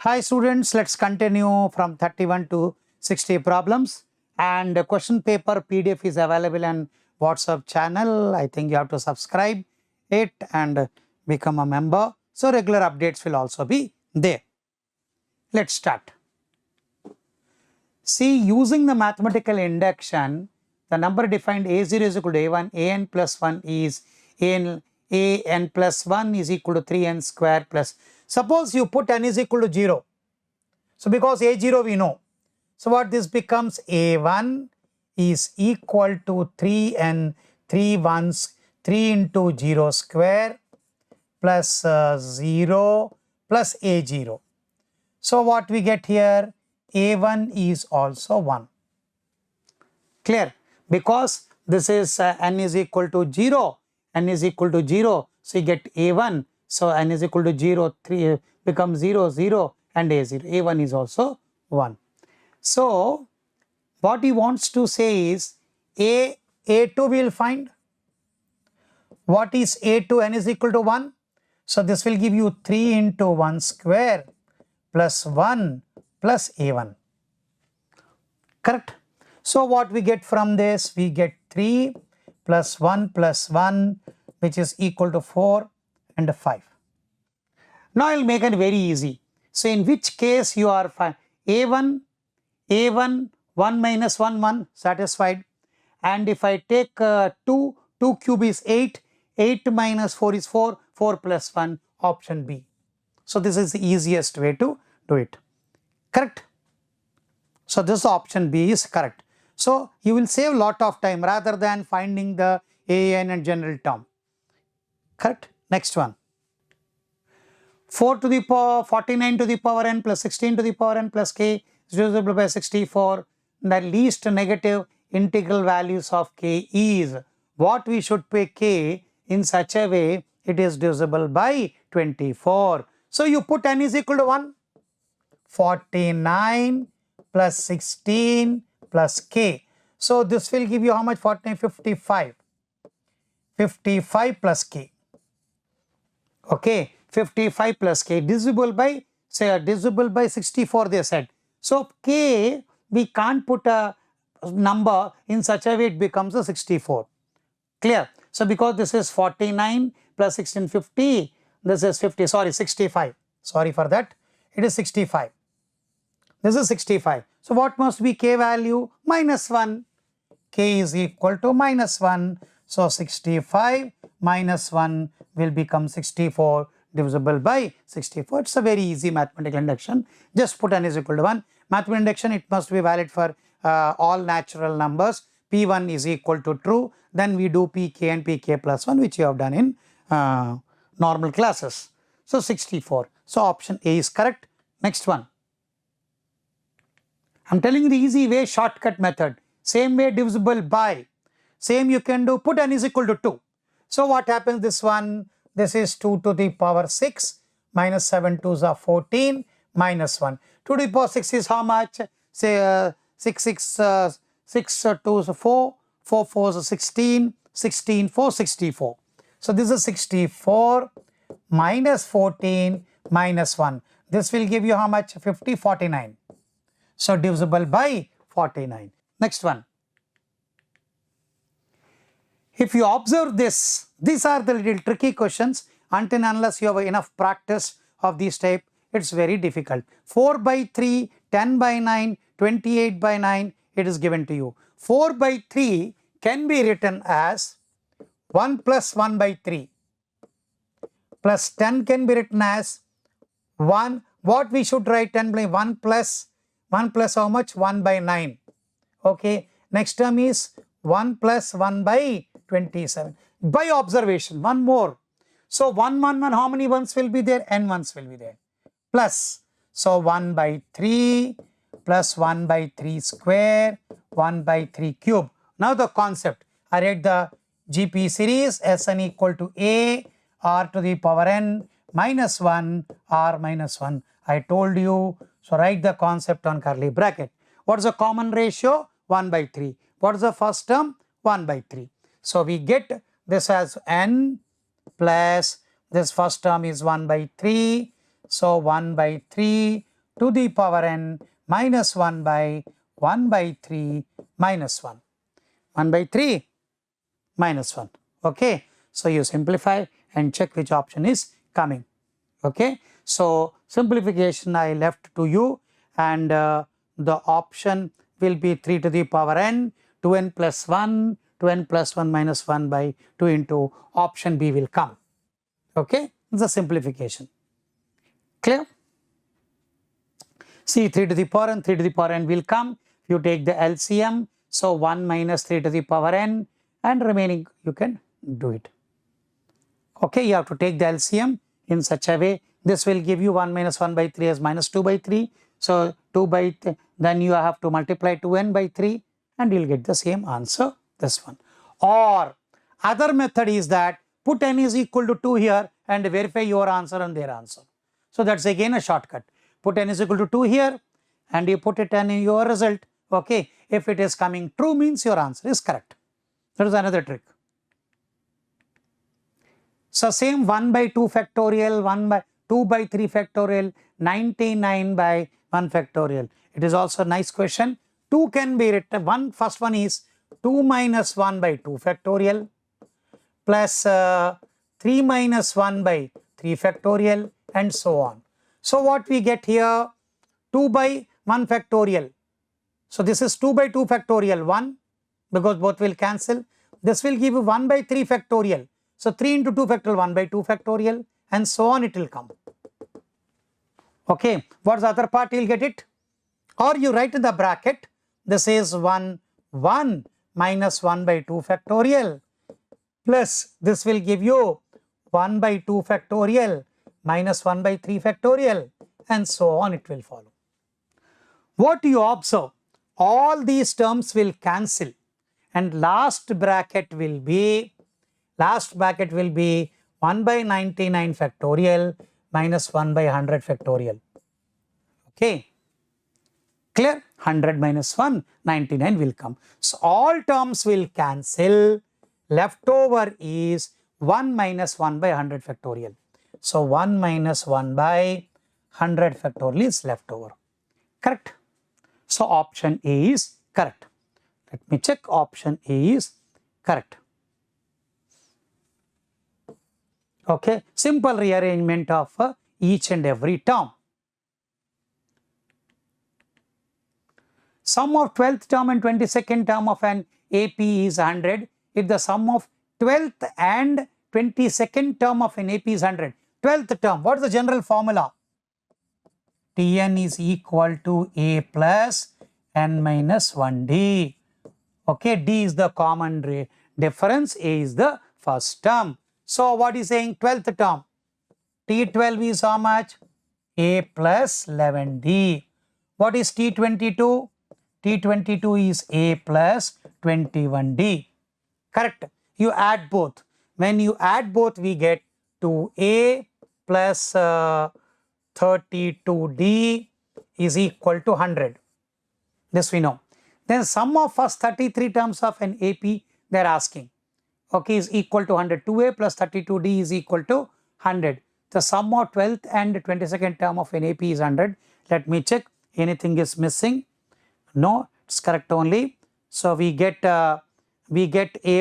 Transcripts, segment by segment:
Hi students, let's continue from 31 to 60 problems, and the question paper PDF is available on WhatsApp channel. I think you have to subscribe it and become a member, so regular updates will also be there. Let's start. See, using the mathematical induction, the number defined a0 is equal to a1, an plus 1 is an plus 1 is equal to 3n square plus. Suppose you put n is equal to 0. So because a0 we know. So what this becomes, a1 is equal to 3n, 3 ones, 3 into 0 square plus 0 plus a0. So what we get here, a1 is also 1. Clear? Because this is n is equal to 0, n is equal to 0, so you get a1. So n is equal to 0, 3 becomes 0, 0 and a0. a1 is also 1. So what he wants to say is a2 we will find. What is a2? N is equal to 1. So this will give you 3 into 1 square plus 1 plus a1. Correct? So what we get from this? We get 3 plus 1 which is equal to 4 and 5. Now I will make it very easy. So in which case you are fine? a1, 1 minus 1, 1 satisfied. And if I take 2 cube is 8, 8 minus 4 is 4, 4 plus 1, option B. So this is the easiest way to do it. Correct? So this option B is correct. So you will save a lot of time rather than finding the an and general term. Correct? Next one. 4 to the power 49 to the power n plus 16 to the power n plus k is divisible by 64. The least negative integral values of k is what we should pay k in such a way it is divisible by 24. So you put n is equal to 1. 49 plus 16 plus k. So this will give you how much? 49, 55. 55 plus k. Okay, 55 plus k divisible by, say, divisible by 64 they said. So k, we can't put a number in such a way it becomes a 64. Clear? So because this is 49 plus 16, 50, this is 50, sorry, 65. Sorry for that. It is 65. This is 65. So what must be k value? Minus 1. K is equal to minus 1. So 65 minus 1 will become 64 divisible by 64. It's a very easy mathematical induction. Just put n is equal to 1. Mathematical induction, it must be valid for all natural numbers. P1 is equal to true. Then we do Pk and Pk plus 1, which you have done in normal classes. So 64. So option A is correct. Next one. I'm telling you the easy way, shortcut method. Same way, divisible by. Same you can do, put n is equal to 2. So what happens, this one, this is 2 to the power 6, minus 7 2s are 14, minus 1. 2 to the power 6 is how much? Say 6 2s are 4, 4 4s are 16, 16 4, 64. So this is 64 minus 14 minus 1. This will give you how much? 50, 49. So divisible by 49. Next one. If you observe this, these are the little tricky questions. Until and unless you have enough practice of this type, it's very difficult. 4 by 3, 10 by 9, 28 by 9, it is given to you. 4 by 3 can be written as 1 plus 1 by 3. Plus 10 can be written as 1. What we should write? 10 by 1 plus how much? 1 by 9. Okay. Next term is 1 plus 1 by 27. By observation, one more. So 1, 1, 1, how many ones will be there? N ones will be there. Plus, so 1 by 3 plus 1 by 3 square, 1 by 3 cube. Now the concept, I write the GP series, Sn equal to A, R to the power n minus 1, R minus 1. I told you, so write the concept on curly bracket. What is the common ratio? 1 by 3. What is the first term? 1 by 3. So we get this as n plus this first term is 1 by 3. So 1 by 3 to the power n minus 1 by 1 by 3 minus 1. 1 by 3 minus 1. Okay. So you simplify and check which option is coming. Okay. So simplification I left to you, and the option will be 3 to the power n, 2n plus 1, 2n plus 1 minus 1 by 2 into option B will come. Okay. The simplification. Clear? See, 3 to the power n, 3 to the power n will come. You take the LCM. So 1 minus 3 to the power n, and remaining you can do it. Okay, you have to take the LCM in such a way. This will give you 1 minus 1 by 3 as minus 2 by 3. So 2 by then you have to multiply 2n by 3 and you will get the same answer, this one. Or other method is that put n is equal to 2 here and verify your answer and their answer. So that's again a shortcut. Put n is equal to 2 here and you put it in your result. Okay, if it is coming true means your answer is correct. That is another trick. So same 1 by 2 factorial, 1 by 2 by 3 factorial, 99 by 1 factorial. It is also a nice question. 2 can be written, first one is 2 minus 1 by 2 factorial plus 3 minus 1 by 3 factorial and so on. So what we get here, 2 by 1 factorial. So this is 2 by 2 factorial 1 because both will cancel. This will give you 1 by 3 factorial. So 3 into 2 factorial, 1 by 2 factorial and so on it will come. Okay, what's the other part? You will get it. Or you write in the bracket, this is 1 minus 1 by 2 factorial plus this will give you 1 by 2 factorial minus 1 by 3 factorial and so on it will follow. What you observe? All these terms will cancel and last bracket will be 1 by 99 factorial minus 1 by 100 factorial. Okay, clear? 100 minus 1, 99 will come. So all terms will cancel. Left over is 1 minus 1 by 100 factorial. So 1 minus 1 by 100 factorial is left over. Correct? So option A is correct. Let me check. Option A is correct. Okay, simple rearrangement of each and every term. Sum of 12th term and 22nd term of an AP is 100. If the sum of 12th and 22nd term of an AP is 100. 12th term, what is the general formula? Tn is equal to A plus n minus 1d. Okay, d is the common difference, A is the first term. So what is saying? 12th term. T12 is how much? A plus 11d. What is T22? T22 is A plus 21d. Correct. You add both. When you add both, we get 2A plus 32d is equal to 100. This we know. Then sum of first 33 terms of an AP they are asking. Okay, is equal to 100. 2A plus 32d is equal to 100. The sum of 12th and 22nd term of an AP is 100. Let me check. Anything is missing? No, it's correct only. So we get A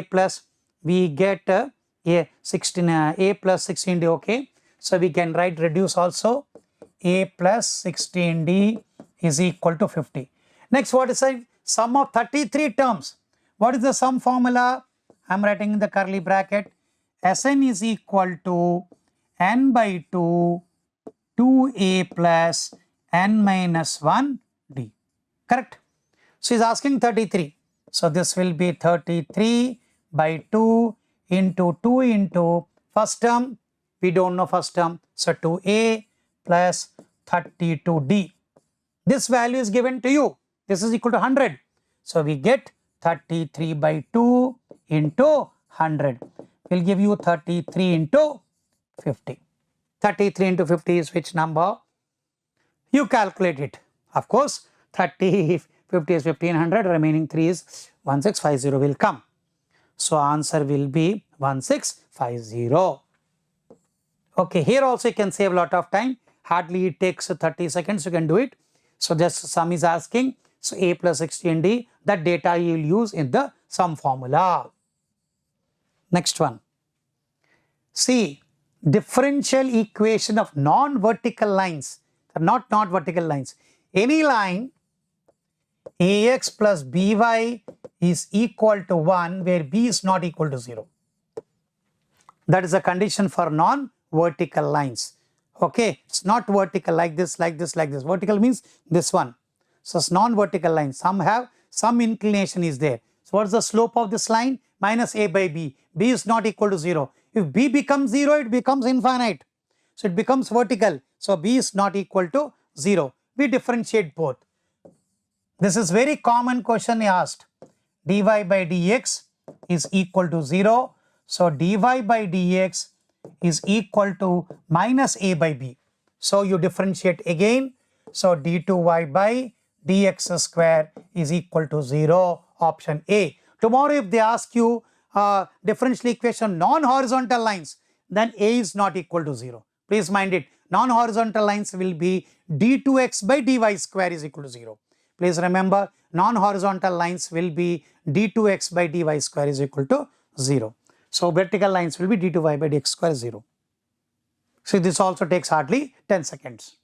plus, we get A plus 16d. Okay. So we can write reduce also. A plus 16d is equal to 50. Next, what is the sum of 33 terms? What is the sum formula? I am writing in the curly bracket. Sn is equal to n by 2 2a plus n minus 1d. Correct? So, he is asking 33. So, this will be 33 by 2 into 2 into first term. We don't know first term. So, 2a plus 32d. This value is given to you. This is equal to 100. So, we get 33 by 2 into 100 will give you 33 into 50. 33 into 50 is which number? You calculate it. Of course, 50 is 1500, remaining 3 is 1650 will come. So, answer will be 1650. Okay, here also you can save a lot of time. hardly it takes 30 seconds, you can do it. So just sum is asking, so a plus 60 and d, that data you will use in the sum formula. Next one. See, differential equation of non-vertical lines, not vertical lines. Any line ax plus by is equal to 1 where b is not equal to 0. That is a condition for non-vertical lines. Okay, it's not vertical like this, like this, like this. Vertical means this one. So it's non-vertical line. Some inclination is there. So what's the slope of this line? Minus a by b. B is not equal to 0. If b becomes 0, it becomes infinite. So it becomes vertical. So b is not equal to 0. We differentiate both. This is very common question asked. Dy by dx is equal to 0. So dy by dx is equal to minus a by b. So you differentiate again. So d2y by dx square is equal to 0. Option A. Tomorrow if they ask you differential equation non-horizontal lines, then A is not equal to 0. Please mind it. Non-horizontal lines will be d2x by dy square is equal to 0. Please remember, non-horizontal lines will be d2x by dy square is equal to 0. So vertical lines will be d2y by dx square 0. So this also takes hardly 10 seconds.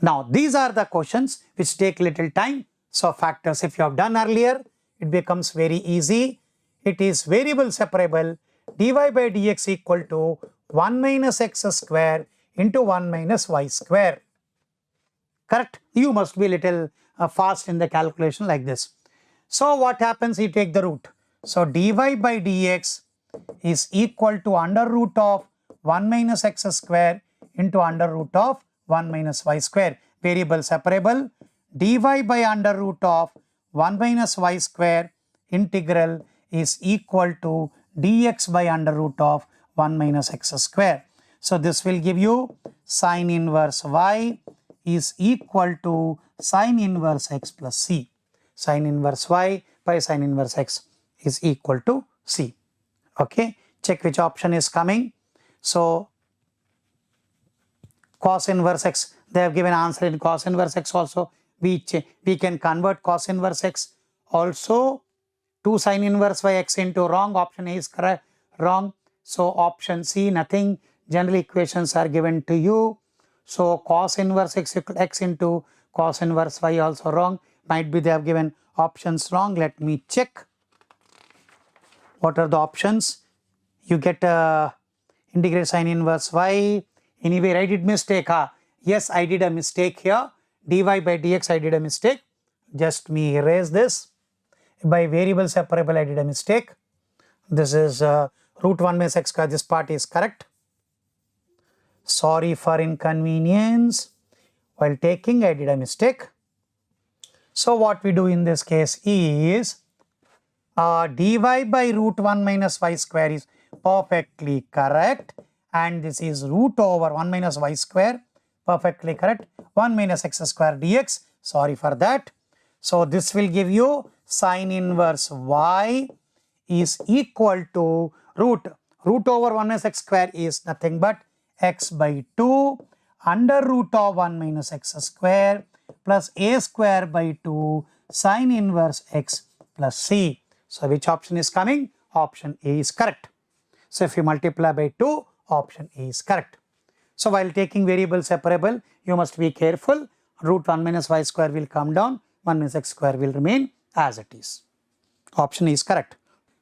Now these are the questions which take little time. So factors, if you have done earlier, it becomes very easy. It is variable separable. Dy by dx equal to 1 minus x square into 1 minus y square. Correct? You must be little fast in the calculation like this. So what happens? You take the root. So dy by dx is equal to under root of 1 minus x square into under root of 1 minus y square. Variable separable. Dy by under root of 1 minus y square integral is equal to dx by under root of 1 minus x square. So this will give you sine inverse y is equal to sine inverse x plus c. Sine inverse y by sine inverse x is equal to c. Okay, check which option is coming. So cos inverse x, they have given answer in cos inverse x also. We can convert cos inverse x also to sine inverse y x into wrong. Option A is correct, wrong. So option C, nothing. General equations are given to you. So cos inverse x equal x into cos inverse y also wrong. Might be they have given options wrong. Let me check. What are the options? You get integrate sine inverse y. Anyway, I did mistake. Yes, I did a mistake here. Dy by dx I did a mistake. Just me erase this. By variable separable I did a mistake. This is root 1 minus x square. This part is correct. Sorry for inconvenience. While taking I did a mistake. So what we do in this case is dy by root 1 minus y square is perfectly correct. And this is root over 1 minus y square. Perfectly correct. 1 minus x square dx. Sorry for that. So this will give you sine inverse y is equal to root over 1 minus x square is nothing but x by 2 under root of 1 minus x square plus a square by 2 sine inverse x plus c. So which option is coming? Option A is correct. So if you multiply by 2, option A is correct. So while taking variable separable, you must be careful. Root 1 minus y square will come down, 1 minus x square will remain as it is. Option is correct.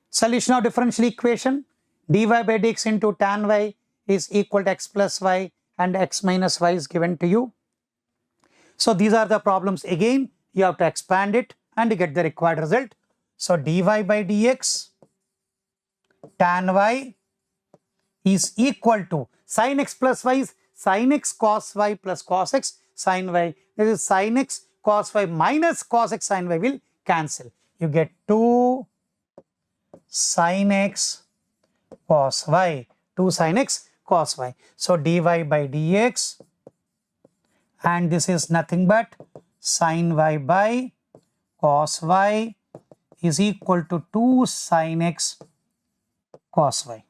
Solution of differential equation. Dy by dx into tan y is equal to x plus y and x minus y is given to you. So these are the problems. Again, you have to expand it and get the required result. So dy by dx tan y is equal to sin x plus y is sin x cos y plus cos x sin y. This is sin x cos y minus cos x sin y will cancel. You get 2 sin x cos y. 2 sin x cos y. So dy by dx and this is nothing but sin y by cos y is equal to 2 sin x cos y.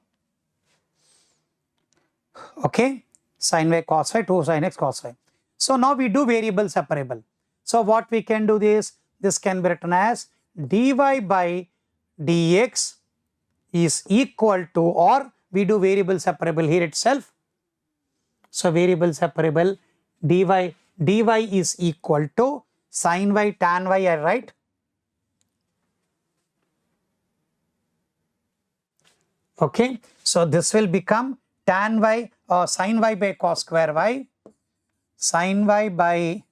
Okay. sin y cos y, 2 sin x cos y. So now we do variable separable. So what we can do this can be written as dy by dx is equal to, or we do variable separable here itself. So variable separable dy is equal to sin y tan y, I write. Okay, so this will become tan y or sin y by cos square y, sin y by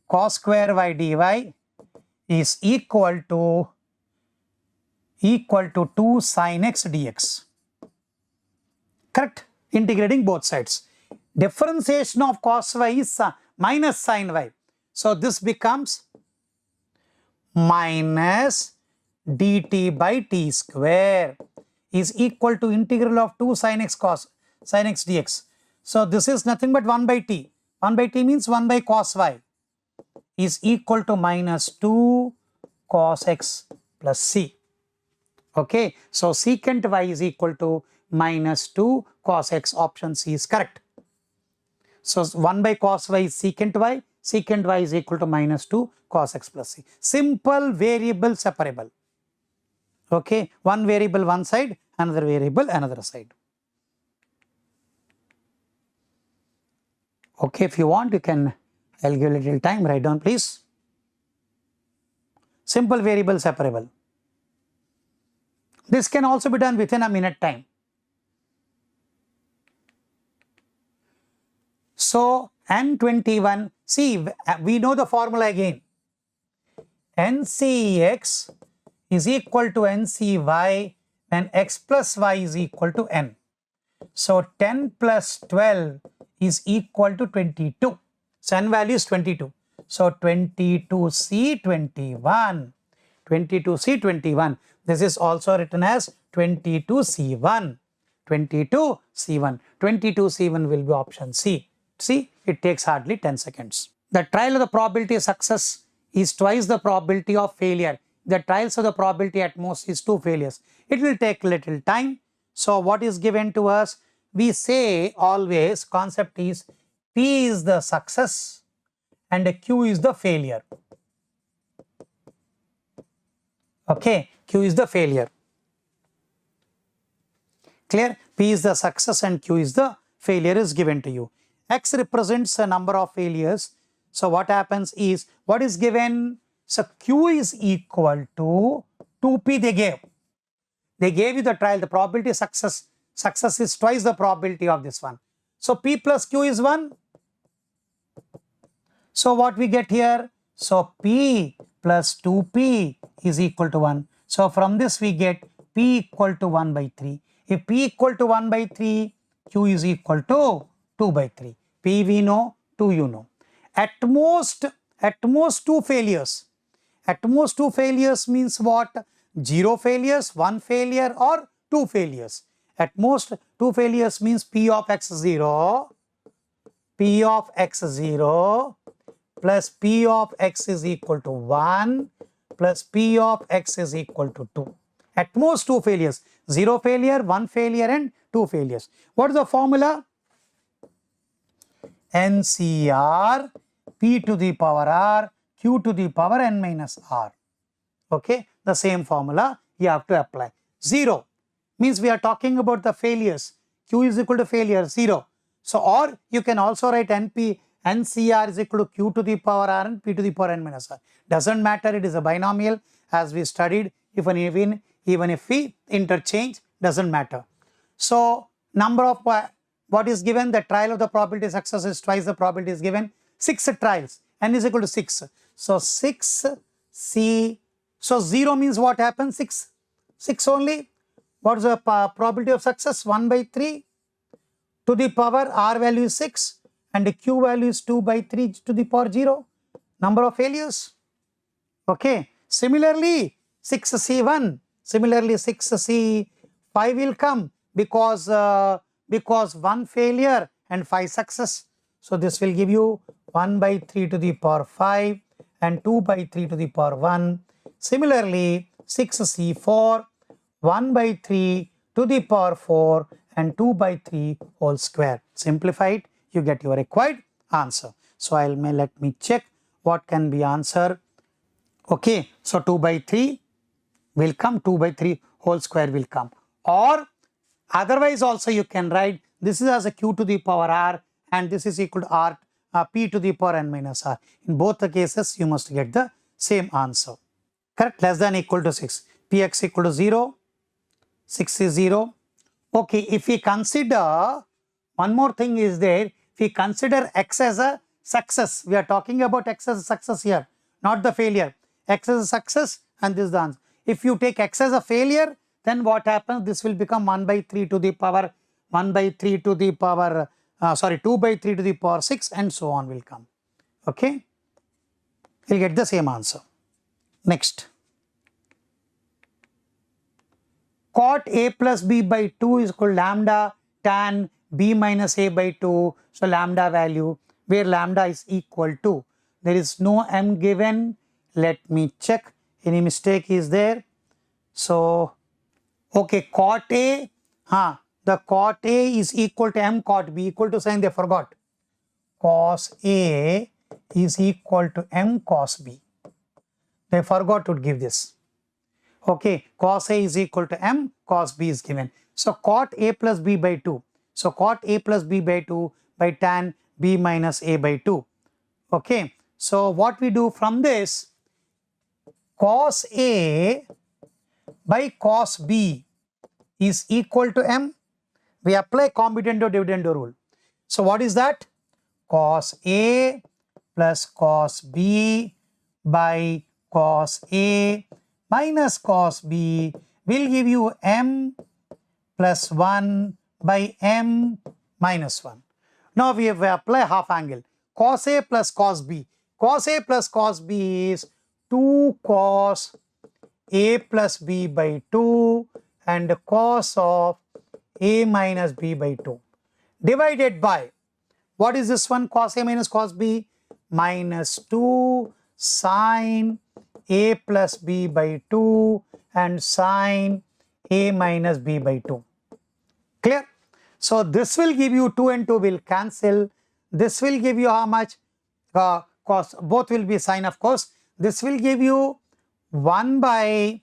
cos square y dy is equal to 2 sin x dx. Correct? Integrating both sides. Differentiation of cos y is minus sin y. So this becomes minus dt by t square is equal to integral of 2 sin x dx. So this is nothing but 1 by t. 1 by t means 1 by cos y is equal to minus 2 cos x plus c. Okay, so secant y is equal to minus 2 cos x, option C is correct. So 1 by cos y is secant y is equal to minus 2 cos x plus c. Simple variable separable. Okay, one variable one side, another variable another side. Okay, if you want, you can, I'll give a little time, write down please. Simple variable separable. This can also be done within a minute time. So N21, see, we know the formula again. NCX is equal to NCY when x plus y is equal to n. So 10 plus 12 is equal to 22. So n value is 22. So 22C21. 22C21. This is also written as 22C1. 22C1. 22C1 will be option C. See, it takes hardly 10 seconds. The trial of the probability of success is twice the probability of failure. The trials of the probability at most is 2 failures. It will take little time. So what is given to us? We say always concept is P is the success and Q is the failure. Okay, Q is the failure. Clear? P is the success and Q is the failure is given to you. X represents a number of failures. So what happens is, what is given? So Q is equal to 2P they gave. They gave you the trial, the probability of success. Success is twice the probability of this one. So P plus Q is 1. So what we get here? So P plus 2P is equal to 1. So from this we get P equal to 1 by 3. If P equal to 1 by 3, Q is equal to 2 by 3. P we know, 2 you know. At most 2 failures. At most 2 failures means what? 0 failures, 1 failure or 2 failures. At most 2 failures means P of x0 plus P of x is equal to 1 plus P of x is equal to 2. At most 2 failures. 0 failure, 1 failure and 2 failures. What is the formula? NCR P to the power R Q to the power n minus R. Okay, the same formula you have to apply. 0 means we are talking about the failures. Q is equal to failure, 0. So, or you can also write NCR is equal to Q to the power R and P to the power n minus R. Doesn't matter, it is a binomial as we studied. Even if we interchange, doesn't matter. So, number of what is given? The trial of the probability of success is twice the probability is given. 6 trials, n is equal to 6. So 6C, so 0 means what happens? 6 only. What is the probability of success? 1 by 3 to the power R value is 6 and the Q value is 2 by 3 to the power 0. Number of failures. Okay. Similarly, 6C1. Similarly, 6C5 will come because 1 failure and 5 success. So this will give you 1 by 3 to the power 5 and 2 by 3 to the power 1. Similarly, 6C4, 1 by 3 to the power 4 and 2 by 3 whole square. Simplify it, you get your required answer. So let me check what can be answer. Okay, so 2 by 3 will come, 2 by 3 whole square will come. Or otherwise also you can write this is as a q to the power r and this is equal to r p to the power n minus r. In both the cases you must get the same answer. Correct? Less than equal to 6. Px equal to 0, 6 is 0. Okay, if we consider, one more thing is there, if we consider x as a success, we are talking about x as a success here, not the failure. X as a success and this is the answer. If you take x as a failure, then what happens? This will become 1 by 3 to the power, 1 by 3 to the power, 2 by 3 to the power 6 and so on will come. Okay, you'll get the same answer. Next. Cot a plus b by 2 is equal to lambda tan b minus a by 2. So lambda value, where lambda is equal to, there is no m given. Let me check, any mistake is there. So, okay, cot a, the cot a is equal to m cot b, equal to sign they forgot. Cos a is equal to m cos b. They forgot to give this. Okay, cos a is equal to m cos b is given. So cot a plus b by 2. So cot a plus b by 2 by tan b minus a by 2. Okay, so what we do from this, cos a by cos b is equal to m. We apply combinando dividendo rule. So what is that? Cos a plus cos b by cos a minus cos b will give you m plus 1 by m minus 1. Now we have apply half angle. Cos a plus cos b. Cos a plus cos b is 2 cos a plus b by 2 and cos of a minus b by 2 divided by, what is this one? Cos a minus cos b, minus 2 sine a plus b by 2 and sine a minus b by 2. Clear? So this will give you 2 and 2 will cancel. This will give you how much? Cos, both will be sine of course. This will give you 1 by,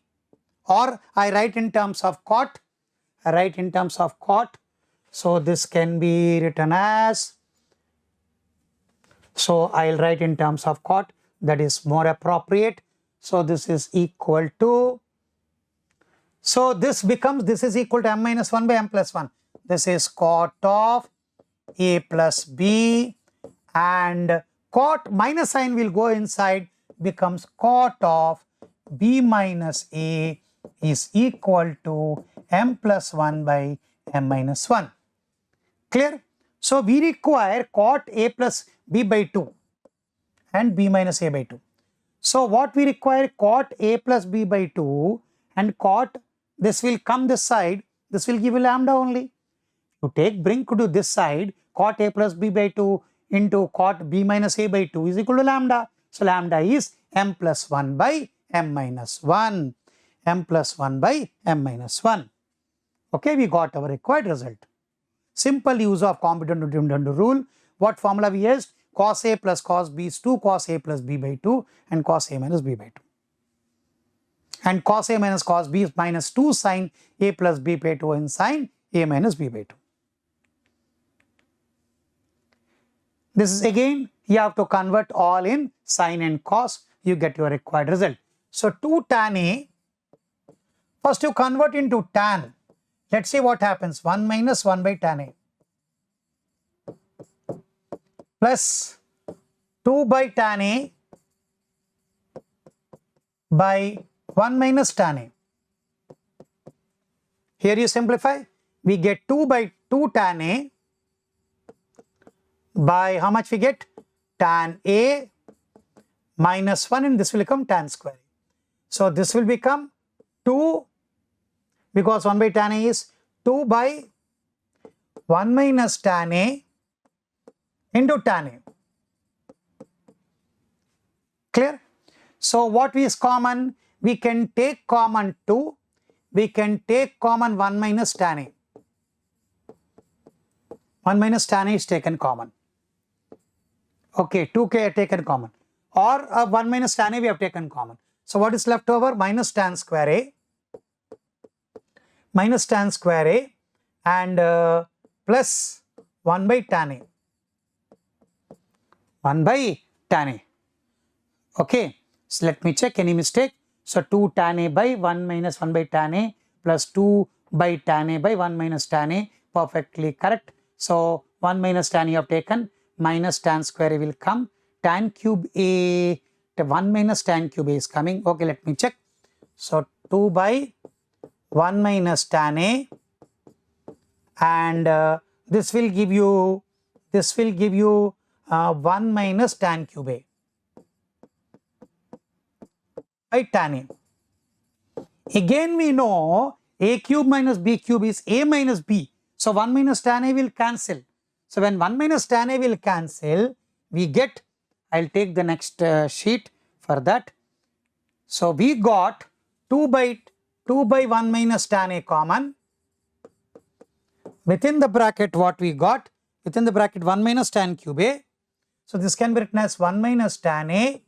or I write in terms of cot. I write in terms of cot. So this can be written as, so I'll write in terms of cot, that is more appropriate. So this is equal to, so this becomes, this is equal to m minus 1 by m plus 1. This is cot of a plus b and cot minus sign will go inside, becomes cot of b minus a is equal to m plus 1 by m minus 1. Clear? So we require cot a plus b by 2 and b minus a by 2. So what we require, cot a plus b by 2 and cot, this will come this side, this will give you lambda only. You take, bring to this side, cot a plus b by 2 into cot b minus a by 2 is equal to lambda. So lambda is m plus 1 by m minus 1. M plus 1 by m minus 1. Okay, we got our required result. Simple use of combinando dividendo rule. What formula we used? Cos a plus cos b is 2 cos a plus b by 2 and cos a minus b by 2. And cos a minus cos b is minus 2 sin a plus b by 2 and sin a minus b by 2. This is again, you have to convert all in sin and cos, you get your required result. So 2 tan a, first you convert into tan. Let's see what happens. 1 minus 1 by tan a plus 2 by tan a by 1 minus tan a. Here you simplify. We get 2 by 2 tan a by how much we get? Tan a minus 1 and this will become tan square. So this will become 2, because 1 by tan a is 2 by 1 minus tan a into tan a. Clear? So what is common? We can take common 2, we can take common 1 minus tan a. 1 minus tan A is taken common. Okay, 2k are taken common. Or 1 minus tan A we have taken common. So what is left over? Minus tan square A. Minus tan square A and plus 1 by tan A. 1 by tan A. Okay, so let me check any mistake. So 2 tan A by 1 minus 1 by tan A plus 2 by tan A by 1 minus tan A, perfectly correct. So 1 minus tan A you have taken, minus tan square A will come, tan cube A, 1 minus tan cube A is coming. Okay, let me check. So 2 by 1 minus tan A and this will give you 1 minus tan cube A by tan A. Again we know A cube minus B cube is A minus B. So 1 minus tan A will cancel. So when 1 minus tan A will cancel, we get, I'll take the next sheet for that. So we got 2 by 1 minus tan A common. Within the bracket what we got? Within the bracket 1 minus tan cube A. So this can be written as 1 minus tan A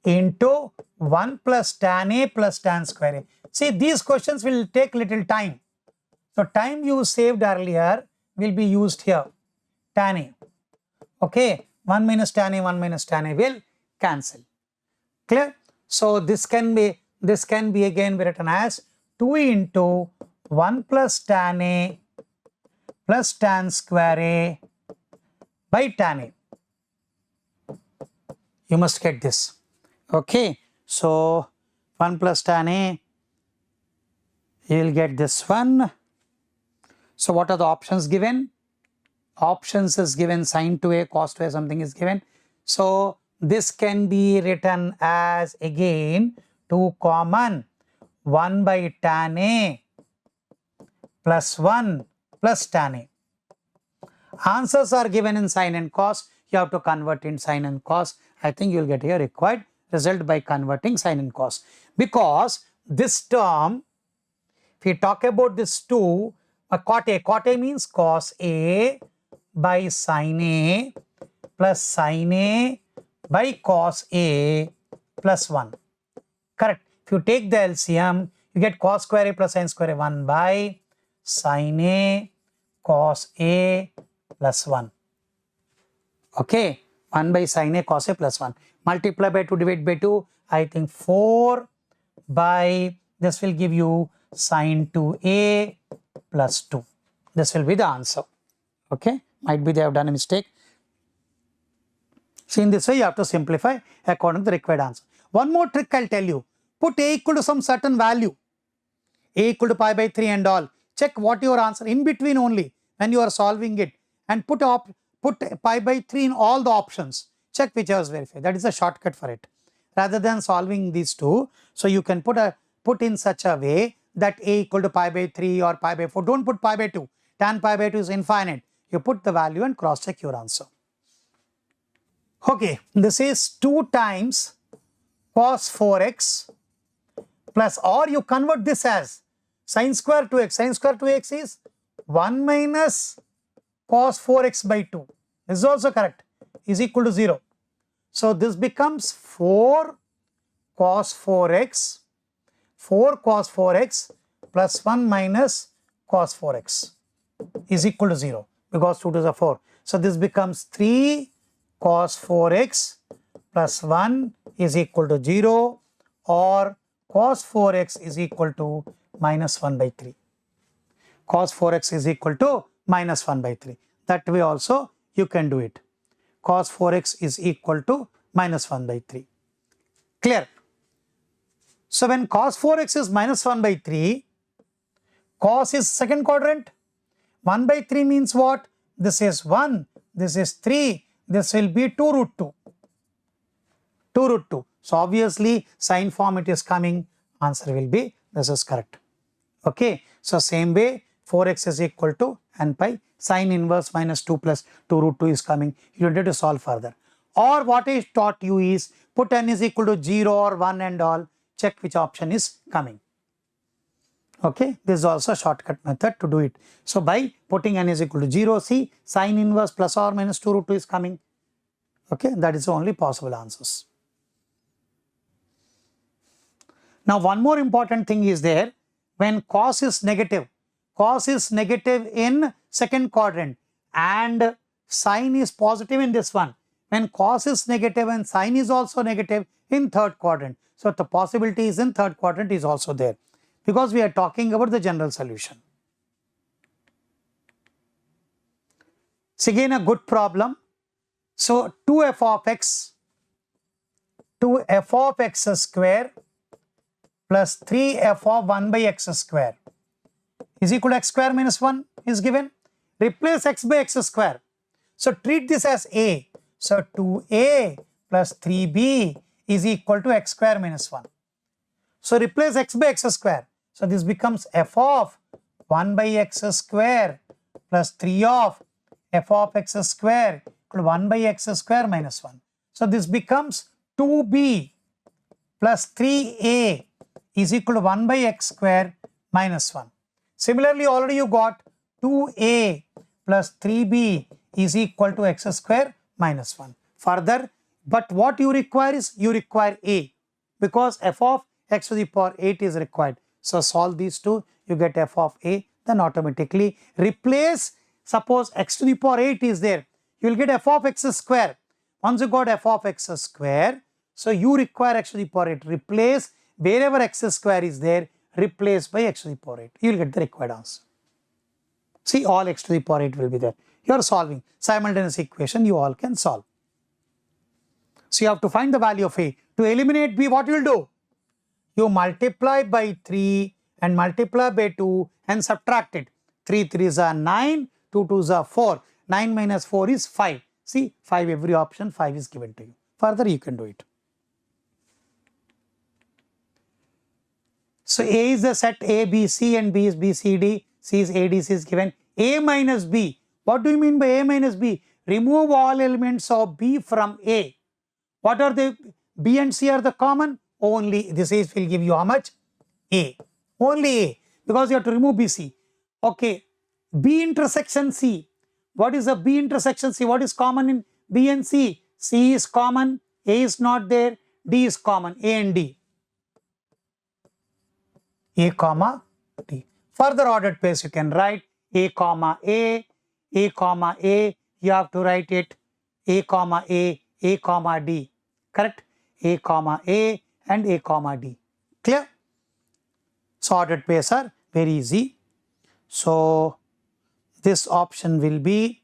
into 1 plus tan A plus tan square A. See, these questions will take little time. So time you saved earlier will be used here. Tan A. Okay, 1 minus tan A, 1 minus tan A will cancel. Clear? So this can be again written as 2 into 1 plus tan A plus tan square A by tan A. You must get this. Okay, so 1 plus tan A, you will get this one. So what are the options given? Options is given sin 2A, cos 2A, something is given. So this can be written as again 2 common 1 by tan A plus 1 plus tan A. Answers are given in sin and cos. You have to convert in sin and cos. I think you will get your required result by converting sin and cos. Because this term, if we talk about this 2, cot A means cos A by sin A plus sin A by cos A plus 1. Correct. If you take the LCM, you get cos square A plus sin square A 1 by sin A cos A plus 1. Okay, 1 by sin A cos A plus 1. Multiply by 2, divide by 2, I think 4 by, this will give you sin 2A plus 2. This will be the answer. Okay, might be they have done a mistake. See, in this way you have to simplify according to the required answer. One more trick I'll tell you. Put A equal to some certain value. A equal to pi by 3 and all. Check what your answer in between only when you are solving it, and put pi by 3 in all the options. Check which was verified. That is a shortcut for it. Rather than solving these two, so you can put in such a way that A equal to pi by 3 or pi by 4. Don't put pi by 2. Tan pi by 2 is infinite. You put the value and cross check your answer. Okay, this is 2 times cos 4x plus, or you convert this as sin square 2x. Sin square 2x is 1 minus cos 4x by 2. This is also correct. Is equal to 0. So this becomes 4 cos 4x plus 1 minus cos 4x is equal to 0 because 2 to the 4. So this becomes 3 cos 4x plus 1 is equal to 0, or cos 4x is equal to minus 1 by 3. Cos 4x is equal to minus 1 by 3. That way also you can do it. Cos 4x is equal to minus 1 by 3. Clear? So when cos 4x is minus 1 by 3, cos is second quadrant. 1 by 3 means what? This is 1, this is 3, this will be 2 root 2. 2 root 2. So obviously sin form it is coming, answer will be, this is correct. Okay, so same way 4x is equal to n pi, sin inverse minus 2 plus 2 root 2 is coming. You don't have to solve further. Or what I taught you is put n is equal to 0 or 1 and all, check which option is coming. Okay, this is also a shortcut method to do it. So by putting n is equal to 0, see sine inverse plus or minus 2 root 2 is coming. Okay, that is the only possible answers. Now one more important thing is there, when cos is negative in second quadrant and sine is positive in this one. When cos is negative and sine is also negative in third quadrant. So the possibilities in third quadrant is also there, because we are talking about the general solution. It's again a good problem. So 2f of x square plus 3f of 1 by x square is equal to x square minus 1 is given. Replace x by x square. So treat this as a. So 2a plus 3b is equal to x square minus 1. So replace x by x square. So this becomes f of 1 by x square plus 3 of f of x square equal to 1 by x square minus 1. So this becomes 2b plus 3a is equal to 1 by x square minus 1. Similarly, already you got 2a plus 3b is equal to x square minus 1. Further, but what you require is, you require a, because f of x to the power 8 is required. So solve these two, you get f of a, then automatically replace, suppose x to the power 8 is there, you will get f of x square. Once you got f of x square, so you require x to the power 8, replace wherever x square is there, replace by x to the power 8, you will get the required answer. See, all x to the power 8 will be there. You are solving simultaneous equation, you all can solve. So you have to find the value of a. To eliminate b, what you will do? You multiply by 3 and multiply by 2 and subtract it. 3 3s are 9, 2 2s are 4. 9 minus 4 is 5. See, 5, every option 5 is given to you. Further you can do it. So A is the set A, B, C and B is B, C, D. C is A, D, C is given. A minus B. What do you mean by A minus B? Remove all elements of B from A. What are the B and C are the common? Only this is will give you how much? A. Only A, because you have to remove BC. Okay. B intersection C. What is a B intersection C? What is common in B and C? C is common, A is not there, D is common, A and D. A comma D. Further ordered place you can write A comma A, A comma A. You have to write it A comma A comma D. Correct? A comma A and A comma D. Clear? So ordered pairs are very easy. So this option will be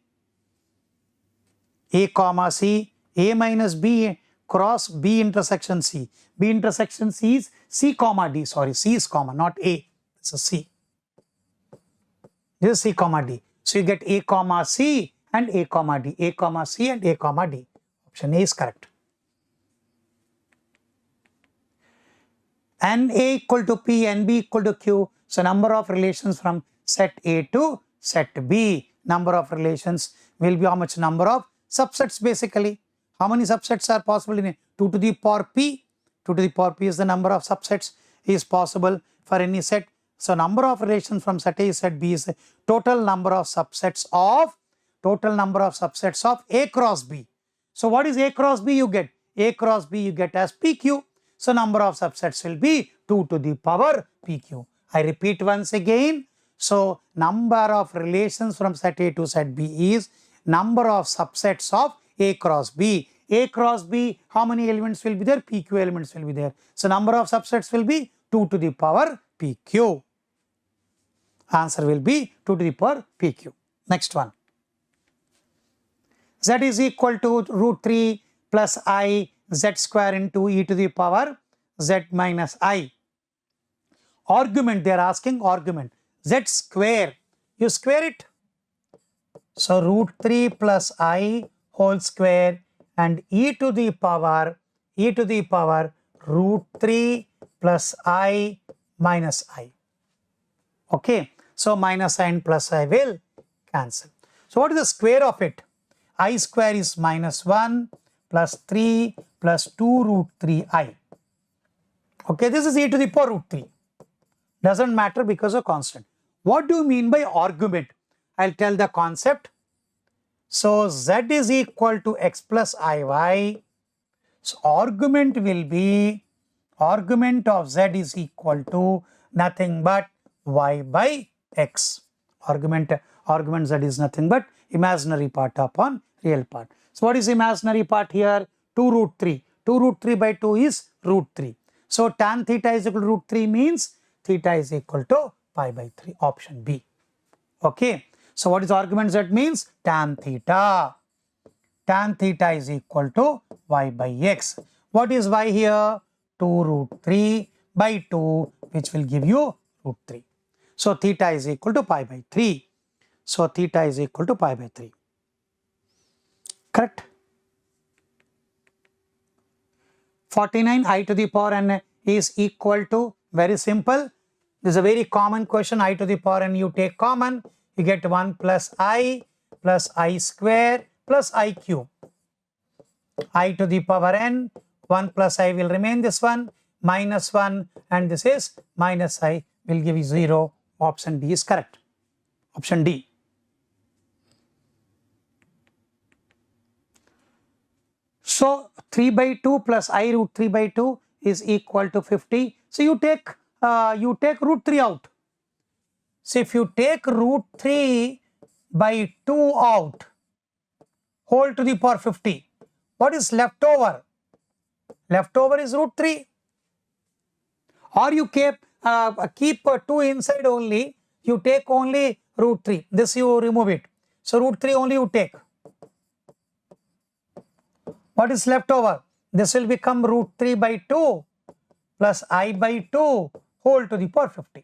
A comma C, A minus B cross B intersection C. B intersection C is C comma D. Sorry, C is comma, not A. This is C. This is C comma D. So you get A comma C and A comma D. A comma C and A comma D. Option A is correct. And A equal to P and B equal to Q. So number of relations from set A to set B. Number of relations will be how much? Number of subsets basically. How many subsets are possible in a 2 to the power P? 2 to the power P is the number of subsets is possible for any set. So number of relations from set A to set B is the total number of subsets of A cross B. So what is A cross B? You get A cross B you get as PQ. So number of subsets will be 2 to the power PQ. I repeat once again. So number of relations from set A to set B is number of subsets of A cross B. A cross B, how many elements will be there? PQ elements will be there. So number of subsets will be 2 to the power PQ. Answer will be 2 to the power PQ. Next one. Z is equal to root 3 plus I Z square into e to the power Z minus I. Argument, they are asking argument. Z square, you square it. So root 3 plus I whole square and e to the power root 3 plus I minus I. Okay, so minus I and plus I will cancel. So what is the square of it? I square is minus 1 plus 3 plus 2 root 3I. Okay, this is e to the power root 3. Doesn't matter because of constant. What do you mean by argument? I'll tell the concept. So z is equal to x plus iy. So argument will be, argument of z is equal to nothing but y by x. Argument z is nothing but imaginary part upon real part. So what is imaginary part here? 2 root 3. 2 root 3 by 2 is root 3. So tan theta is equal to root 3 means theta is equal to pi by 3. Option B. Okay. So what is argument z means? Tan theta. Tan theta is equal to y by x. What is y here? 2 root 3 by 2, which will give you root 3. So theta is equal to pi by 3. So theta is equal to pi by 3. Correct? 49 I to the power n is equal to, very simple. This is a very common question. I to the power n you take common, you get 1 plus I square plus I cube. I to the power n, 1 plus I will remain this one, minus 1, and this is minus I will give you 0. Option D is correct. Option D. So 3 by 2 plus I root 3 by 2 is equal to 50. So you take root 3 out. So if you take root 3 by 2 out, whole to the power 50, what is left over? Left over is root 3. Or you keep 2 inside only, you take only root 3. This you remove it. So root 3 only you take. What is left over? This will become root 3 by 2 plus I by 2 whole to the power 50.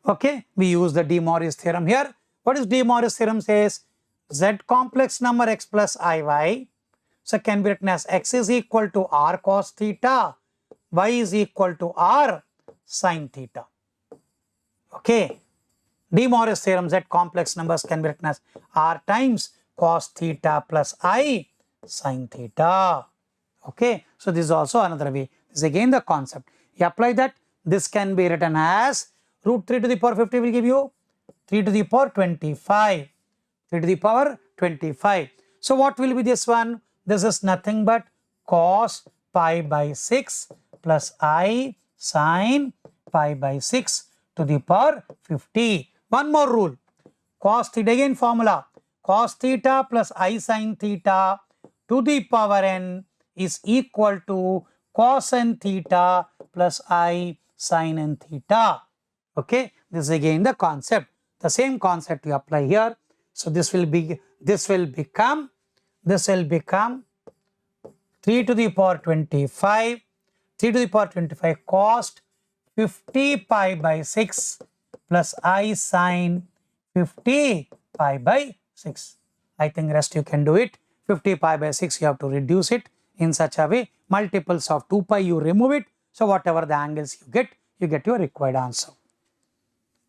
Okay, we use the De Moivre's theorem here. What is De Moivre's theorem says? Z complex number x plus iy. So can be written as x is equal to r cos theta, y is equal to r sin theta. Okay, De Moivre's theorem, Z complex numbers can be written as r times cos theta plus I sin theta. Okay, so this is also another way. This is again the concept. You apply that, this can be written as root 3 to the power 50 will give you 3 to the power 25. 3 to the power 25. So what will be this one? This is nothing but cos pi by 6 plus I sin pi by 6 to the power 50. One more rule. Cos theta, again formula. Cos theta plus I sin theta to the power n is equal to cos n theta plus I sin n theta. Okay, this is again the concept. The same concept you apply here. So this will become 3 to the power 25. 3 to the power 25 cos 50 pi by 6 plus I sin 50 pi by 6. I think rest you can do it. 50 pi by 6 you have to reduce it in such a way. Multiples of 2 pi you remove it. So whatever the angles you get your required answer.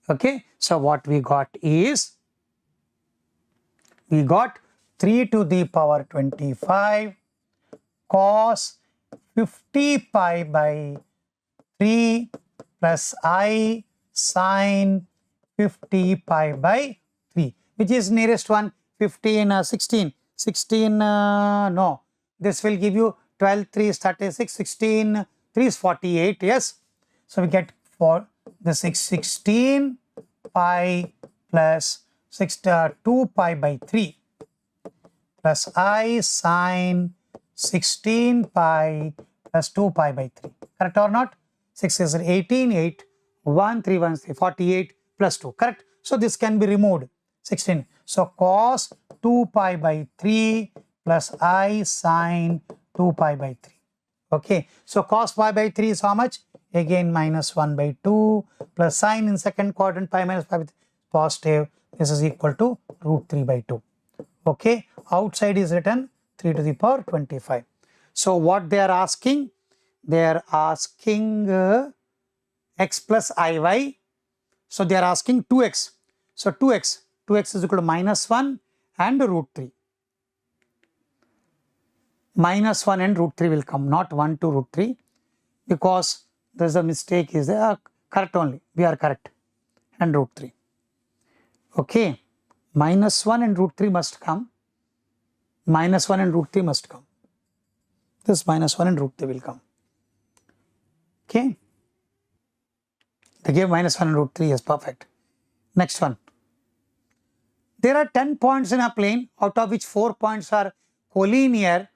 Okay, so what we got is, we got 3 to the power 25 cos 50 pi by 3 plus I sin 50 pi by 3, which is nearest one, 15, 16, no, this will give you 12, 3 is 36, 16, 3 is 48, yes. So we get for the 16 pi plus 2 pi by 3 plus I sin 16 pi plus 2 pi by 3. Correct or not? 6 is 18, 8, 1, 3, 1, 3, 48 plus 2. Correct? So this can be removed. 16. So cos 2 pi by 3 plus I sin 2 pi by 3. Okay. So cos pi by 3 is how much? Again minus 1 by 2 plus sin in second quadrant pi minus pi by 3 positive. This is equal to root 3 by 2. Okay. Outside is written 3 to the power 25. So what they are asking? They are asking x plus iy. So they are asking 2x. So 2x is equal to minus 1 and root 3. Minus 1 and root 3 will come, not 1 to root 3, because there is a mistake is there. correct only, we are correct, and root 3. Okay, minus 1 and root 3 must come, minus 1 and root 3 must come. This minus 1 and root 3 will come. Okay, they gave minus 1 and root 3, yes, perfect. Next one. There are 10 points in a plane, out of which 4 points are collinear.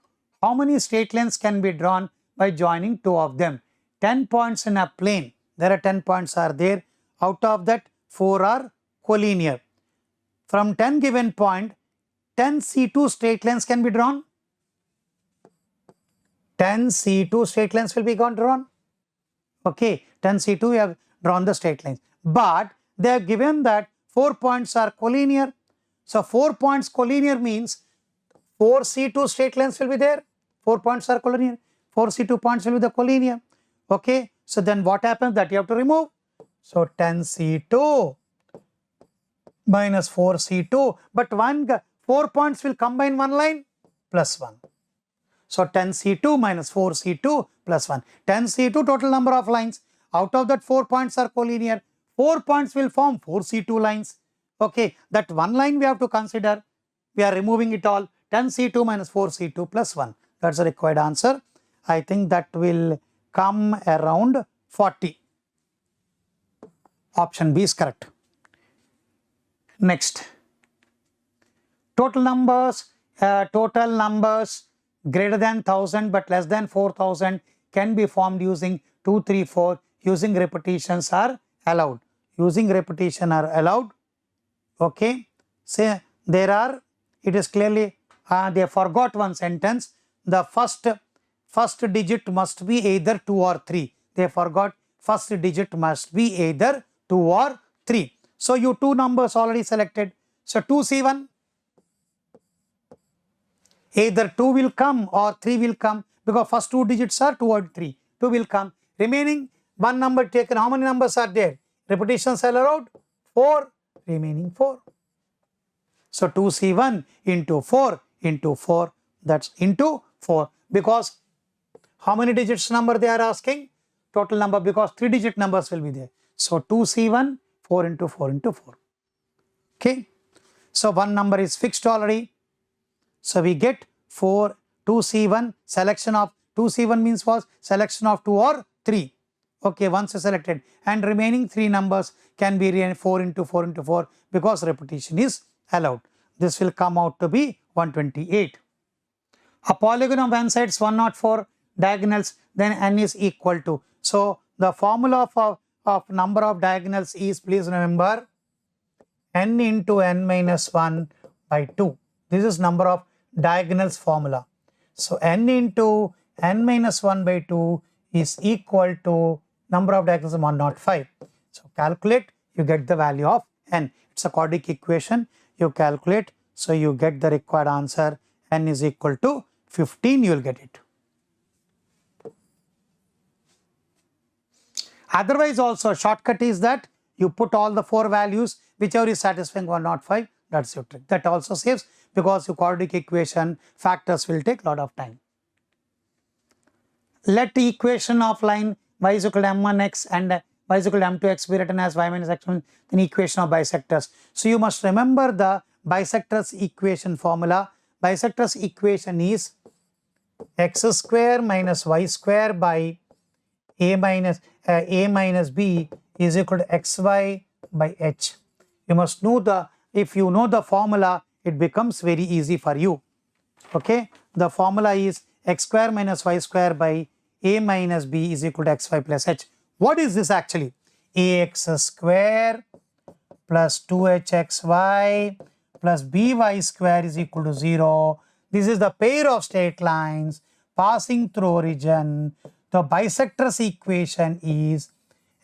How many straight lines can be drawn by joining 2 of them? 10 points in a plane, there are 10 points are there, out of that 4 are collinear. From 10 given point, 10 C2 straight lines can be drawn. 10 C2 straight lines will be drawn. Okay, 10 C2 we have drawn the straight lines. But they have given that 4 points are collinear. So 4 points collinear means 4 C2 straight lines will be there. 4 points are collinear. 4 C2 points will be the collinear. Okay, so then what happens? That you have to remove. So 10 C2 minus 4 C2, but 4 points will combine one line plus 1. So 10 C2 minus 4 C2 plus 1. 10 C2 total number of lines. Out of that 4 points are collinear. 4 points will form 4 C2 lines. Okay, that one line we have to consider. We are removing it all. 10 C2 minus 4 C2 plus 1. That's the required answer. I think that will come around 40. Option B is correct. Next. Total numbers greater than 1000 but less than 4000 can be formed using 2, 3, 4. Using repetitions are allowed. Using repetition are allowed. Okay. Say there are, it is clearly, they forgot one sentence. The first digit must be either 2 or 3. They forgot first digit must be either 2 or 3. So you 2 numbers already selected. So 2C1, either 2 will come or 3 will come, because first 2 digits are 2 or 3. 2 will come. Remaining one number taken. How many numbers are there? Repetitions are allowed? 4. Remaining 4. So 2C1 into 4 into 4. That's into 4. Because how many digits number they are asking? Total number, because 3 digit numbers will be there. So 2C1, 4 into 4 into 4. Okay. So one number is fixed already. So we get 2C1, selection of 2C1 means was selection of 2 or 3. Okay, once selected, and remaining 3 numbers can be 4 into 4 into 4 because repetition is allowed. This will come out to be 128. A polygon of n sides 104 diagonals, then n is equal to. So the formula of number of diagonals is, please remember, n into n minus 1 by 2. This is number of diagonals formula. So n into n minus 1 by 2 is equal to number of diagonals 105. So calculate, you get the value of n. It's a quadratic equation. You calculate, so you get the required answer. N is equal to 15. You will get it. Otherwise also shortcut is that you put all the 4 values, whichever is satisfying 105. That's your trick. That also saves, because your quadratic equation factors will take a lot of time. Let the equation of line y is equal to m1x and y is equal to m2x be written as y minus x1, then equation of bisectors. So you must remember the bisectors equation formula. Bisectors equation is x square minus y square by a minus b is equal to xy by h. You must know if you know the formula, it becomes very easy for you. Okay, the formula is x square minus y square by a minus b is equal to xy plus h. What is this actually? Ax square plus 2hxy plus by square is equal to 0. This is the pair of straight lines passing through origin. The bisectors equation is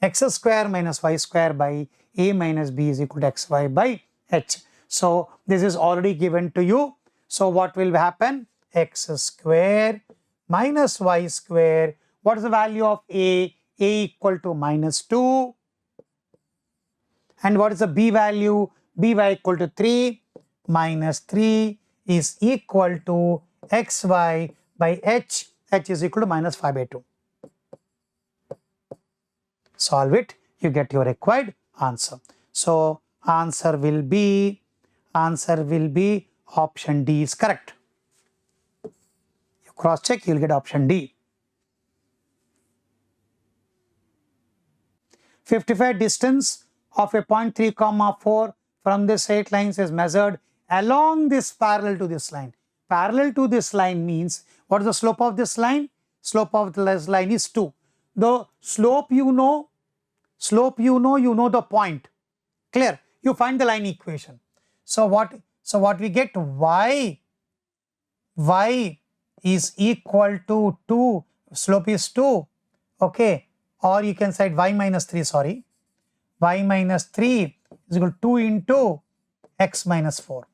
x square minus y square by a minus b is equal to xy by h. So this is already given to you. So what will happen? X square minus y square. What is the value of a? A equal to minus 2. And what is the b value? By equal to 3. Minus 3 is equal to xy by h. H is equal to minus 5 by 2. Solve it. you get your required answer. So answer will be option D is correct. You cross check, you'll get option D. 55 distance of a point 3, 4 from the straight lines is measured along this parallel to this line. Parallel to this line means, what is the slope of this line? Slope of this line is 2. The slope you know the point. Clear? You find the line equation. So what we get? Y is equal to 2. Slope is 2. Okay. Or you can say y minus 3, sorry. Y minus 3 is equal to 2 into x minus 4.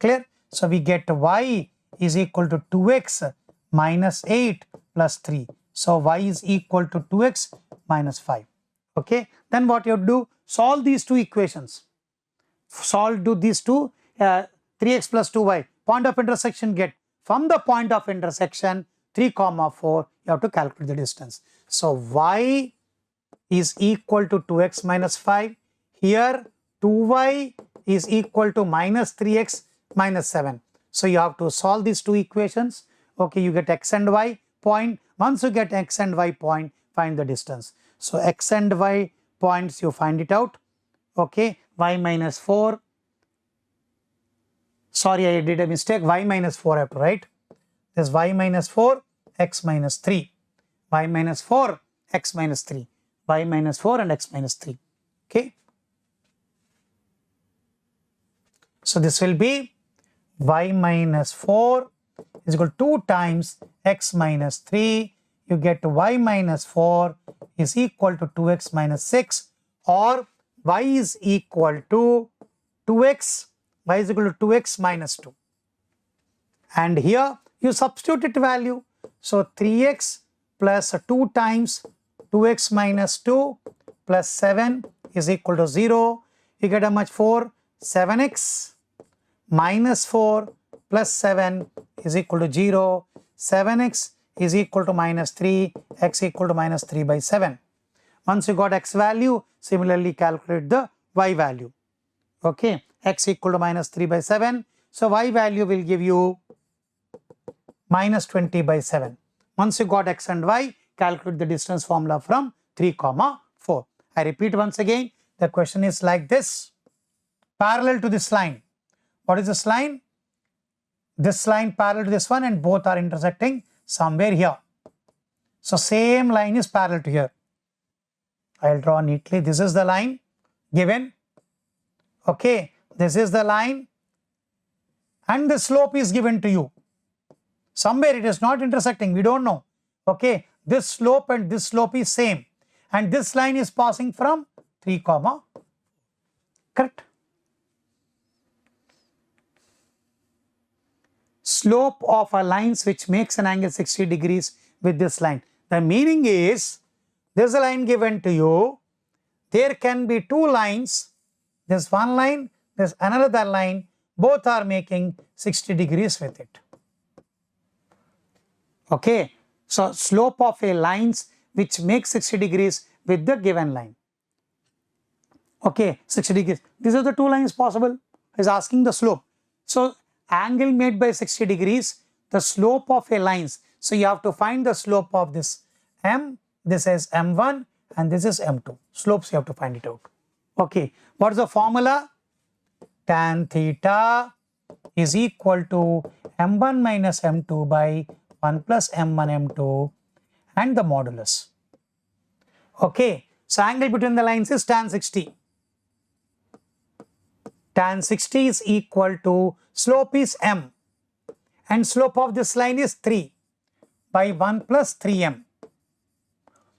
Clear? So we get y is equal to 2x minus 8 plus 3. So y is equal to 2x minus 5. Okay. Then what you have to do? Solve these two equations. Do these two, 3x plus 2y. Point of intersection get. From the point of intersection 3, 4, you have to calculate the distance. So y is equal to 2x minus 5. Here 2y is equal to minus 3x minus 7. So you have to solve these two equations. Okay, you get x and y point. Once you get x and y point, find the distance. So x and y points, you find it out. Okay, y minus 4. Sorry, I did a mistake. Y minus 4 I have to write. This y minus 4, x minus 3. Y minus 4, x minus 3. Y minus 4 and x minus 3. Okay. So this will be y minus 4 is equal to 2 times x minus 3. You get y minus 4 is equal to 2x minus 6, or y is equal to 2x, y is equal to 2x minus 2. And here you substitute it value. So 3x plus 2 times 2x minus 2 plus 7 is equal to 0. You get how much? 4. 7x minus 4 plus 7 is equal to 0. 7x is equal to minus 3, x equal to minus 3 by 7. Once you got x value, similarly calculate the y value. Okay, x equal to minus 3 by 7. So y value will give you minus 20 by 7. Once you got x and y, calculate the distance formula from 3, 4. I repeat once again, the question is like this. Parallel to this line. What is this line? This line parallel to this one, and both are intersecting somewhere here. So same line is parallel to here. I'll draw neatly. This is the line given. Okay, this is the line, and the slope is given to you. Somewhere it is not intersecting, we don't know. Okay, this slope and this slope is same, and this line is passing from 3, correct? Slope of a line which makes an angle 60 degrees with this line. The meaning is, there is a line given to you, there can be two lines, there's one line, there's another line, both are making 60 degrees with it. Okay, so slope of a lines which makes 60 degrees with the given line. Okay, 60 degrees. These are the two lines possible. Is asking the slope. So angle made by 60 degrees, the slope of a lines. So you have to find the slope of this m. This is m1 and this is m2. Slopes you have to find it out. Okay, what is the formula? Tan theta is equal to m1 minus m2 by 1 plus m1 m2 and the modulus. Okay, so angle between the lines is tan 60. Tan 60 is equal to, slope is m, and slope of this line is 3 by 1 plus 3m.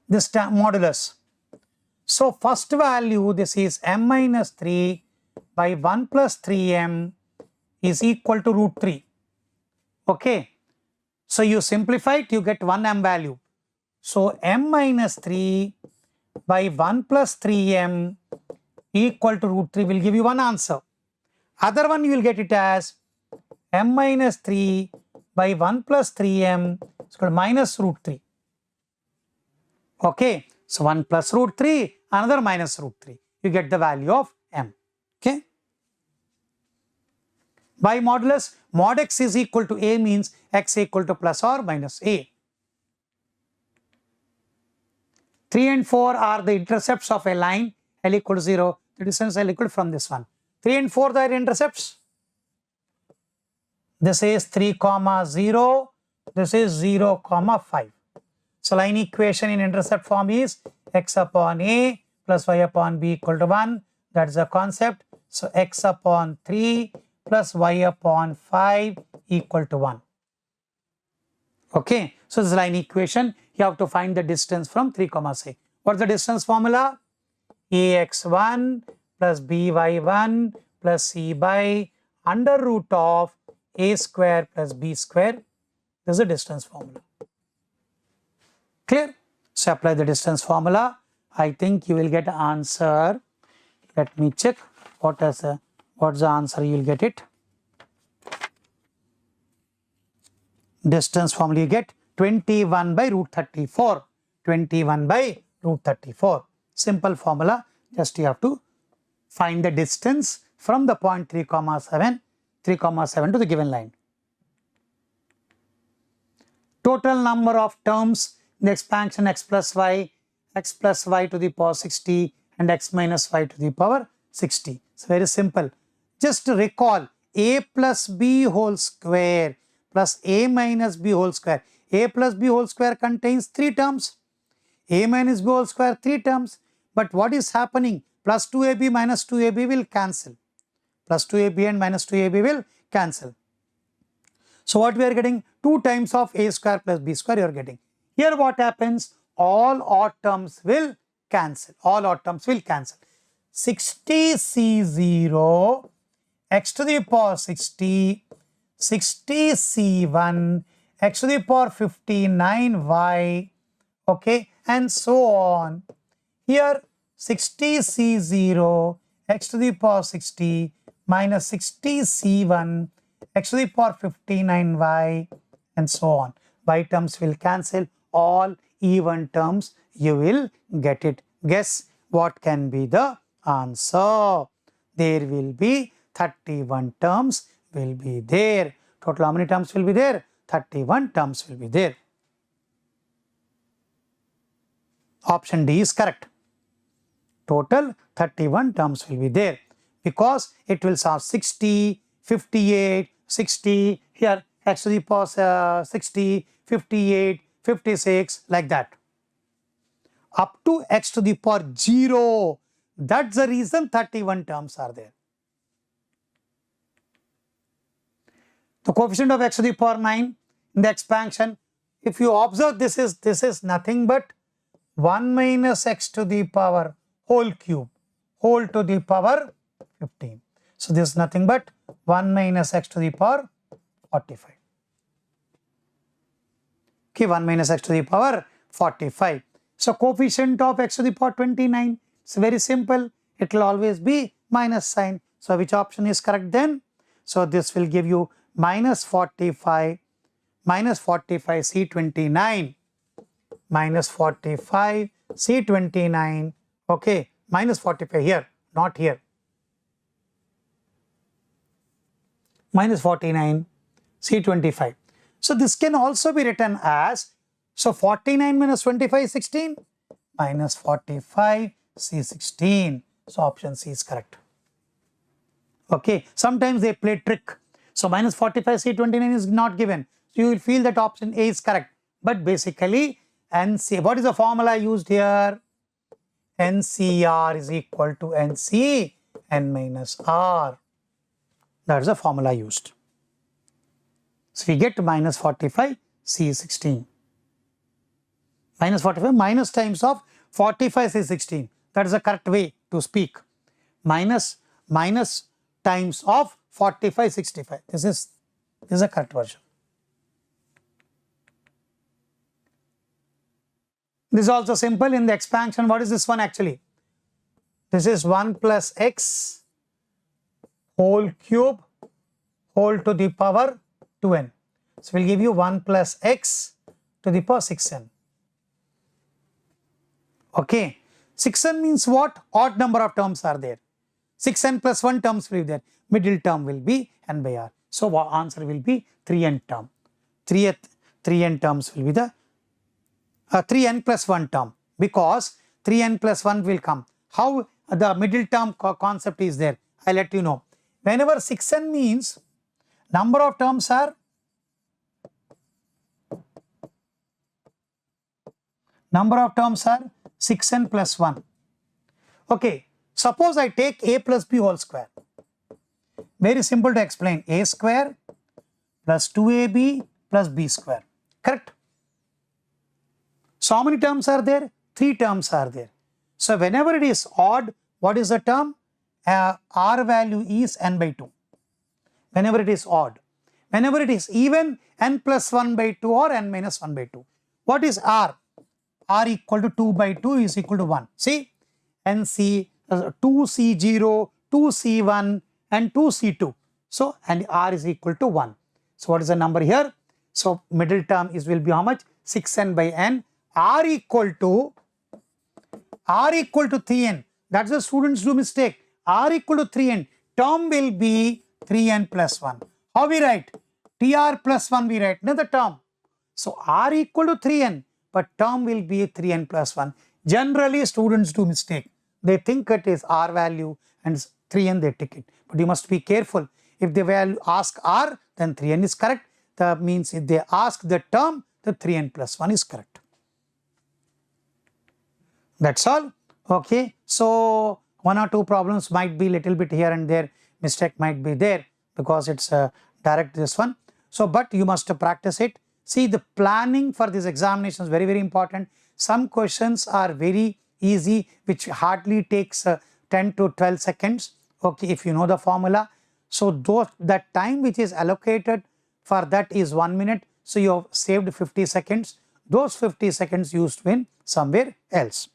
This modulus. So first value, this is m minus 3 by 1 plus 3m is equal to root 3. Okay. So you simplify it, you get 1m value. So m minus 3 by 1 plus 3m equal to root 3 will give you one answer. Other one you will get it as m minus 3 by 1 plus 3m is equal to minus root 3. Okay, so 1 plus root 3 another minus root 3. You get the value of m. Okay. By modulus, mod x is equal to a means x equal to plus or minus a. 3 and 4 are the intercepts of a line L equal to 0. The distance L equal from this one. 3 and 4 are intercepts. This is 3 comma 0. This is 0 comma 5. So line equation in intercept form is x upon a plus y upon b equal to 1. That is the concept. So x upon 3 plus y upon 5 equal to 1. Okay. So this line equation, you have to find the distance from 3 comma 6. What's the distance formula? ax1 plus by1 plus c by under root of a square plus b square. This is the distance formula. Clear? So apply the distance formula. I think you will get an answer. Let me check what's the answer. You will get it. Distance formula you get 21 by root 34. 21 by root 34. Simple formula. Just you have to find the distance from the point 3 comma 7 to the given line. Total number of terms in the expansion x plus y to the power 60 and x minus y to the power 60. It's very simple. Just recall a plus b whole square plus a minus b whole square. A plus b whole square contains 3 terms. A minus b whole square 3 terms. But what is happening? Plus 2ab minus 2ab will cancel. Plus 2ab and minus 2ab will cancel. So what we are getting? 2 times of a square plus b square you are getting. Here what happens? All odd terms will cancel. All odd terms will cancel. 60c0 x to the power 60, 60c1 x to the power 59y, okay, and so on. Here 60c0 x to the power 60 minus 60c1 x to the power 59y and so on. Y terms will cancel. All even terms you will get it. Guess what can be the answer? There will be 31 terms will be there. Total how many terms will be there? 31 terms will be there. Option D is correct. Total 31 terms will be there because it will solve 60, 58, 60, here x to the power 60, 58, 56 like that. Up to x to the power 0. That's the reason 31 terms are there. The coefficient of x to the power 9 in the expansion, if you observe this is nothing but 1 minus x to the power whole cube whole to the power 15. So this is nothing but 1 minus x to the power 45. Okay, 1 minus x to the power 45. So coefficient of x to the power 29. It's very simple. It will always be minus sign. So which option is correct then? So this will give you minus 45 C29 minus 45 C29. Okay, minus 45 here, not here. Minus 49 C25. So this can also be written as, so 49 minus 25 is 16 minus 45 C16. So option C is correct. Okay, sometimes they play trick. So minus 45 C29 is not given. So you will feel that option A is correct. But basically NC, what is the formula used here? NCR is equal to NC n minus R. That is the formula used. So we get minus 45 C16. Minus 45 minus times of 45 C16. That is the correct way to speak. Minus times of 45 65. This is the correct version. This is also simple in the expansion. What is this one actually? This is 1 plus x whole cube whole to the power 2n. So we'll give you 1 plus x to the power 6n. Okay. 6n means what? Odd number of terms are there. 6n plus 1 terms will be there. Middle term will be n by r. So our answer will be 3n term. 3n terms will be the 3n plus 1 term, because 3n plus 1 will come. How the middle term concept is there? I'll let you know. Whenever 6n means number of terms are 6n plus 1. Okay, suppose I take a plus b whole square. Very simple to explain. A square plus 2ab plus b square. Correct? So how many terms are there? 3 terms are there. So whenever it is odd, what is the term? R value is n by 2. Whenever it is odd. Whenever it is even, n plus 1 by 2 or n minus 1 by 2. What is r? R equal to 2 by 2 is equal to 1. See, NC 2C0, 2C1 and 2C2. So, and R is equal to 1. So, what is the number here? So, middle term will be how much? 6n by n. R equal to 3n. That's the students do mistake. R equal to 3n. Term will be 3n plus 1. How we write? TR plus 1 we write another term. So, R equal to 3n. But term will be 3n plus 1. Generally, students do mistake. They think it is R value and 3n they take it. But you must be careful. If they will ask R, then 3n is correct. That means if they ask the term, the 3n plus 1 is correct. That's all. Okay. So, 1 or 2 problems might be little bit here and there. Mistake might be there because it's direct this one. So, but you must practice it. See, the planning for this examination is very, very important. Some questions are very easy, which hardly takes 10 to 12 seconds, okay, if you know the formula. So, that time which is allocated for that is 1 minute. So, you have saved 50 seconds. Those 50 seconds used in somewhere else.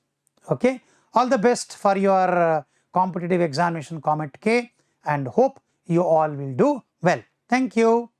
Okay. All the best for your competitive examination COMEDK, and hope you all will do well. Thank you.